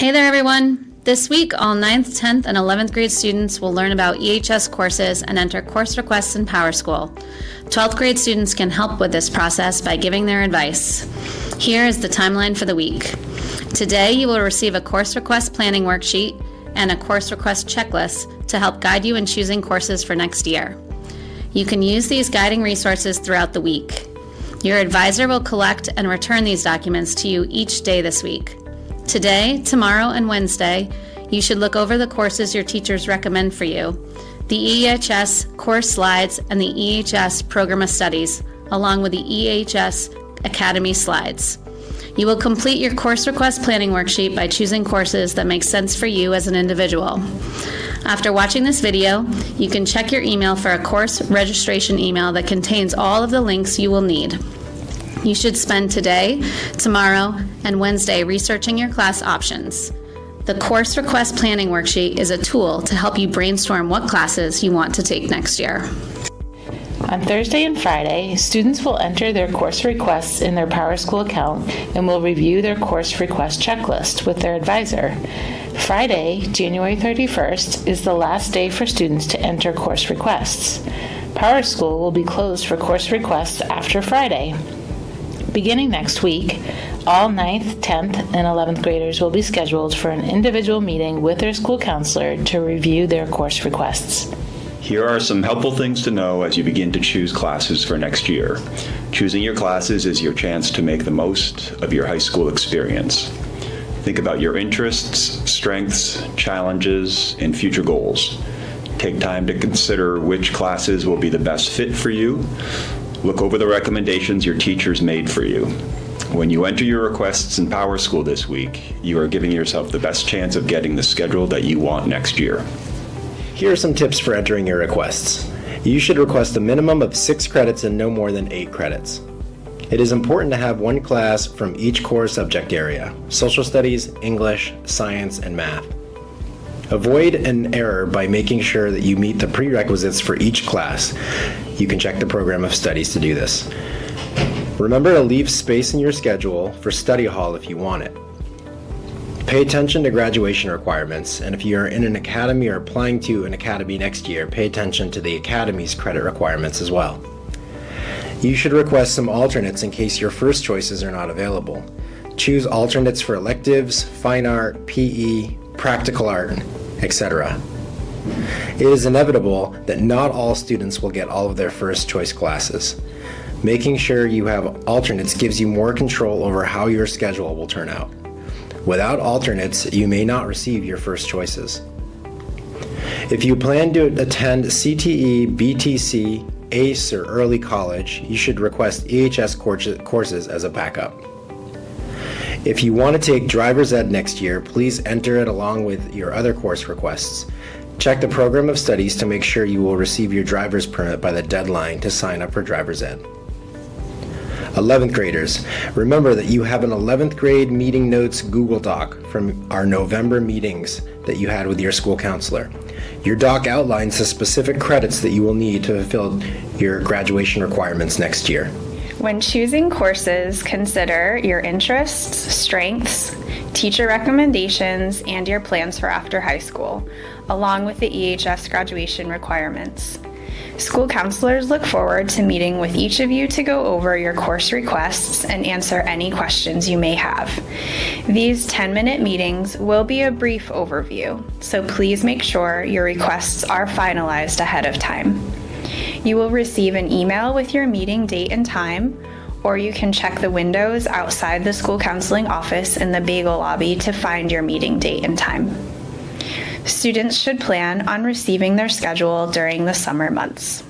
Hey there, everyone. This week, all 9th, 10th, and 11th grade students will learn about EHS courses and enter course requests in PowerSchool. 12th grade students can help with this process by giving their advice. Here is the timeline for the week. Today, you will receive a course request planning worksheet and a course request checklist to help guide you in choosing courses for next year. You can use these guiding resources throughout the week. Your advisor will collect and return these documents to you each day this week. Today, tomorrow, and Wednesday, you should look over the courses your teachers recommend for you, the EHS course slides and the EHS program of studies, along with the EHS Academy slides. You will complete your course request planning worksheet by choosing courses that make sense for you as an individual. After watching this video, you can check your email for a course registration email that contains all of the links you will need. You should spend today, tomorrow, and Wednesday researching your class options. The course request planning worksheet is a tool to help you brainstorm what classes you want to take next year. On Thursday and Friday, students will enter their course requests in their PowerSchool account and will review their course request checklist with their advisor. Friday, January 31st, is the last day for students to enter course requests. PowerSchool will be closed for course requests after Friday. Beginning next week, all 9th, 10th, and 11th graders will be scheduled for an individual meeting with their school counselor to review their course requests. Here are some helpful things to know as you begin to choose classes for next year. Choosing your classes is your chance to make the most of your high school experience. Think about your interests, strengths, challenges, and future goals. Take time to consider which classes will be the best fit for you. Look over the recommendations your teachers made for you. When you enter your requests in PowerSchool this week, you are giving yourself the best chance of getting the schedule that you want next year. Here are some tips for entering your requests. You should request a minimum of 6 credits and no more than 8 credits. It is important to have one class from each core subject area: social studies, English, science, and math. Avoid an error by making sure that you meet the prerequisites for each class. You can check the program of studies to do this. Remember to leave space in your schedule for study hall if you want it. Pay attention to graduation requirements, and if you are in an academy or applying to an academy next year, pay attention to the academy's credit requirements as well. You should request some alternates in case your first choices are not available. Choose alternates for electives, fine art, PE, practical art, etc. It is inevitable that not all students will get all of their first choice classes. Making sure you have alternates gives you more control over how your schedule will turn out. Without alternates, you may not receive your first choices. If you plan to attend CTE, BTC, ACE, or early college, you should request EHS courses as a backup. If you want to take driver's ed next year, please enter it along with your other course requests. Check the program of studies to make sure you will receive your driver's permit by the deadline to sign up for driver's ed. 11th graders, remember that you have an 11th grade meeting notes Google Doc from our November meetings that you had with your school counselor. Your doc outlines the specific credits that you will need to fulfill your graduation requirements next year. When choosing courses, consider your interests, strengths, teacher recommendations, and your plans for after high school, along with the EHS graduation requirements. School counselors look forward to meeting with each of you to go over your course requests and answer any questions you may have. These 10-minute meetings will be a brief overview, so please make sure your requests are finalized ahead of time. You will receive an email with your meeting date and time, or you can check the windows outside the school counseling office in the bagel lobby to find your meeting date and time. Students should plan on receiving their schedule during the summer months.